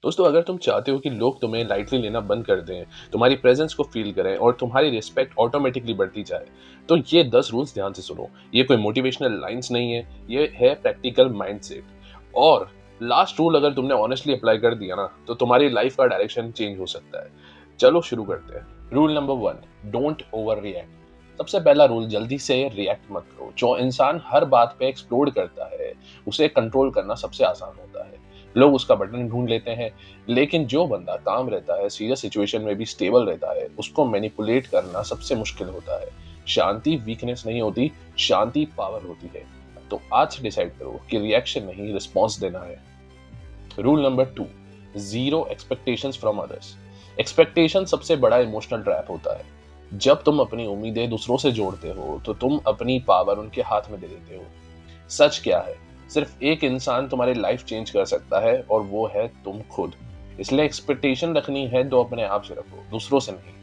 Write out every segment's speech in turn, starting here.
दोस्तों, अगर तुम चाहते हो कि लोग तुम्हें लाइटली लेना बंद कर दें, तुम्हारी प्रेजेंस को फील करें और तुम्हारी रिस्पेक्ट ऑटोमेटिकली बढ़ती जाए, तो ये 10 रूल्स ध्यान से सुनो। ये कोई मोटिवेशनल लाइंस नहीं है, ये है प्रैक्टिकल माइंडसेट। और लास्ट रूल अगर तुमने ऑनेस्टली अप्लाई कर दिया ना, तो तुम्हारी लाइफ का डायरेक्शन चेंज हो सकता है। चलो शुरू करते हैं। Rule number 1, don't over react. सबसे पहला रूल, जल्दी से रिएक्ट मत करो। जो इंसान हर बात पे एक्सप्लोड करता है, उसे कंट्रोल करना सबसे आसान होता है। लोग उसका बटन ढूंढ लेते हैं, लेकिन जो बंदा काम रहता है, सीरियस सिचुएशन में भी स्टेबल रहता है, उसको मैनिपुलेट करना सबसे मुश्किल होता है। शांति वीकनेस नहीं होती, शांति पावर होती है। तो आज डिसाइड करो कि रिएक्शन नहीं, रिस्पॉन्स देना है। Rule number 2, zero expectations from others. Expectation सबसे बड़ा इमोशनल ट्रैप होता है। जब तुम अपनी उम्मीदें दूसरों से जोड़ते हो, तो तुम अपनी पावर उनके हाथ में दे देते हो। सच क्या है? सिर्फ एक इंसान तुम्हारी लाइफ चेंज कर सकता है, और वो है तुम खुद। इसलिए एक्सपेक्टेशन रखनी है तो अपने आप से रखो, दूसरों से नहीं।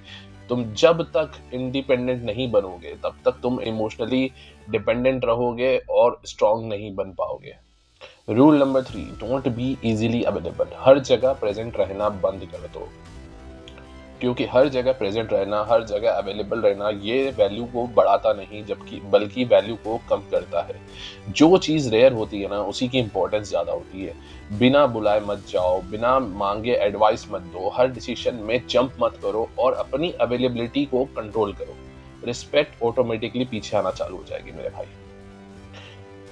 तुम जब तक इंडिपेंडेंट नहीं बनोगे, तब तक तुम इमोशनली डिपेंडेंट रहोगे और स्ट्रांग नहीं बन पाओगे। Rule number 3, don't be easily available. हर जगह प्रेजेंट रहना बंद कर दो, क्योंकि हर जगह प्रेजेंट रहना, हर जगह अवेलेबल रहना, ये वैल्यू को बढ़ाता नहीं, जबकि बल्कि वैल्यू को कम करता है। जो चीज रेयर होती है ना, उसी की इंपॉर्टेंस ज्यादा होती है। बिना बुलाए मत जाओ, बिना मांगे एडवाइस मत दो, हर डिसीजन में जंप मत करो और अपनी अवेलेबिलिटी को कंट्रोल करो। रिस्पेक्ट ऑटोमेटिकली पीछे आना चालू हो जाएगी मेरे भाई।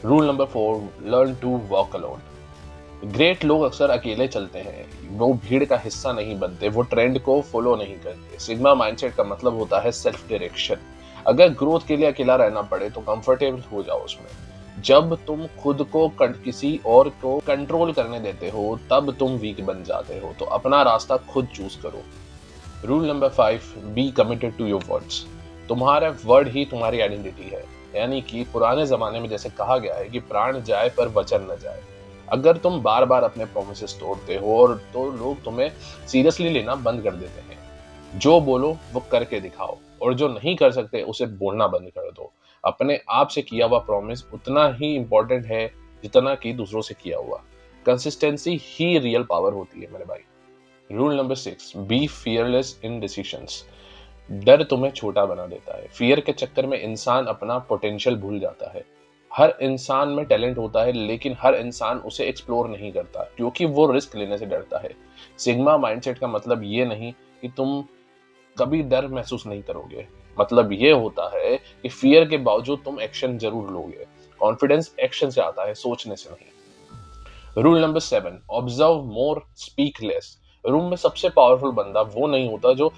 Rule number 4, learn to walk alone. Great लोग अक्सर अकेले चलते हैं। वो भीड़ का हिस्सा नहीं बनते, वो ट्रेंड को फॉलो नहीं करते। सिग्मा माइंडसेट का मतलब होता है सेल्फ डायरेक्शन। अगर ग्रोथ के लिए अकेला रहना पड़े, तो कंफर्टेबल हो जाओ उसमें। जब तुम खुद को किसी और को कंट्रोल करने देते हो, तब तुम वीक बन जाते हो। तो अपना रास्ता खुद चूज करो। Rule number 5, be committed to your words. तुम्हारा वर्ड ही तुम्हारी आइडेंटिटी है। यानी कि पुराने जमाने में जैसे कहा गया है कि प्राण जाए पर वचन न जाए। अगर तुम बार बार अपने प्रोमिसेस तोड़ते हो, और तो लोग तुम्हें सीरियसली लेना बंद कर देते हैं। जो बोलो वो करके दिखाओ, और जो नहीं कर सकते उसे बोलना बंद कर दो। अपने आप से किया हुआ प्रॉमिस उतना ही इंपॉर्टेंट है जितना कि दूसरों से किया हुआ। कंसिस्टेंसी ही रियल पावर होती है मेरे भाई। Rule number 6, be fearless in decisions. डर तुम्हें छोटा बना देता है। फियर के चक्कर में इंसान अपना पोटेंशियल भूल जाता है। हर इंसान में टैलेंट होता है, लेकिन हर इंसान उसे एक्सप्लोर नहीं करता, क्योंकि वो रिस्क लेने से डरता है। सिग्मा माइंडसेट का मतलब ये नहीं कि तुम कभी डर महसूस नहीं करोगे। मतलब ये होता है कि फियर के बावजूद तुम एक्शन जरूर लोगे। कॉन्फिडेंस एक्शन से आता है, सोचने से नहीं। रूल नंबर 7, ऑब्जर्व मोर स्पीक लेस। रूम में सबसे पावरफुल बंदा वो नहीं होता जो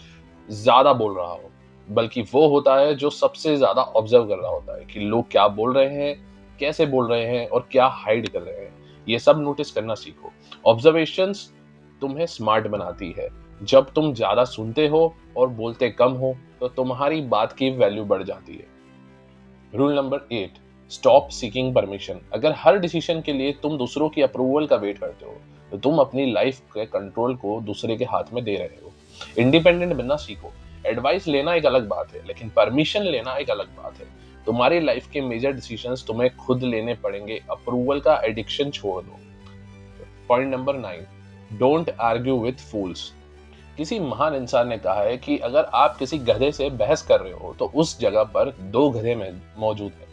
ज्यादा बोल रहा हो, बल्कि वो होता है जो सबसे ज्यादा ऑब्जर्व कर रहा होता है कि लोग क्या बोल रहे हैं, कैसे बोल रहे हैं और क्या हाइड कर रहे हैं। ये सब नोटिस करना सीखो। ऑब्जर्वेशंस तुम्हें स्मार्ट बनाती है। जब तुम ज्यादा सुनते हो और बोलते कम हो, तो तुम्हारी बात की वैल्यू बढ़ जाती है। Rule number 8, stop seeking permission. अगर हर डिसीजन के लिए तुम दूसरों की अप्रूवल का वेट करते हो, तो तुम अपनी लाइफ के कंट्रोल को दूसरे के हाथ में दे रहे हो। इंडिपेंडेंट बनना सीखो। एडवाइस लेना एक अलग बात है, लेकिन परमिशन लेना एक अलग बात है। तुम्हारी लाइफ के मेजर डिसीजंस तुम्हें खुद लेने पड़ेंगे। अप्रूवल का एडिक्शन छोड़ दो। Point number 9, don't argue with fools. किसी महान इंसान ने कहा है कि अगर आप किसी गधे से बहस कर रहे हो, तो उस जगह पर 2 गधे में मौजूद है।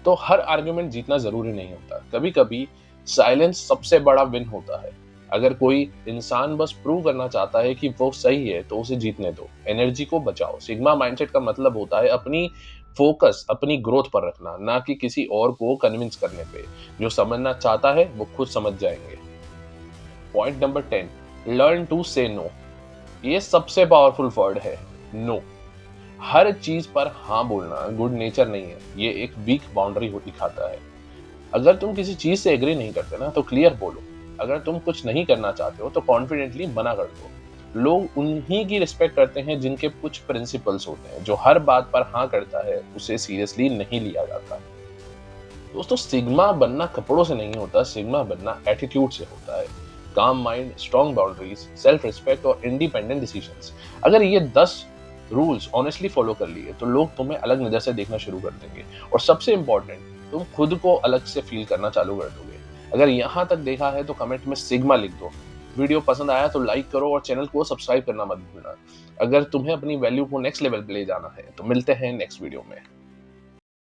तो हर आर्गुमेंट जीतना जरूरी नहीं होता। कभी कभी साइलेंस सबसे बड़ा विन होता है। अगर कोई इंसान बस प्रूव करना चाहता है कि वो सही है, तो उसे जीतने दो। एनर्जी को बचाओ। सिग्मा माइंडसेट का मतलब होता है अपनी फोकस अपनी ग्रोथ पर रखना, ना कि किसी और को कन्विंस करने पे। जो समझना चाहता है वो खुद समझ जाएंगे। पॉइंट नंबर 10, लर्न टू से नो। ये सबसे पावरफुल वर्ड है, नो। हर चीज पर हाँ बोलना गुड नेचर नहीं है, ये एक वीक बाउंड्री दिखाता है। अगर तुम किसी चीज से एग्री नहीं करते ना, तो क्लियर बोलो। अगर तुम कुछ नहीं करना चाहते हो, तो कॉन्फिडेंटली मना कर दो। लोग उन्हीं की रिस्पेक्ट करते हैं जिनके कुछ प्रिंसिपल्स होते हैं। जो हर बात पर हाँ करता है, उसे सीरियसली नहीं लिया जाता। दोस्तों, सिग्मा बनना कपड़ों से नहीं होता, सिग्मा बनना एटीट्यूड से होता है। काम mind, strong boundaries, self respect और इंडिपेंडेंट डिसीजंस। अगर ये 10 रूल्स ऑनेस्टली फॉलो कर लिए, तो लोग तुम्हें अलग नजर से देखना शुरू कर देंगे। और सबसे इंपॉर्टेंट, तुम खुद को अलग से फील करना चालू कर दोगे। अगर यहाँ तक देखा है, तो कमेंट में सिग्मा लिख दो। वीडियो पसंद आया तो लाइक करो और चैनल को सब्सक्राइब करना मत भूलना। अगर तुम्हें अपनी वैल्यू को नेक्स्ट लेवल पे ले जाना है तो मिलते हैं नेक्स्ट वीडियो में।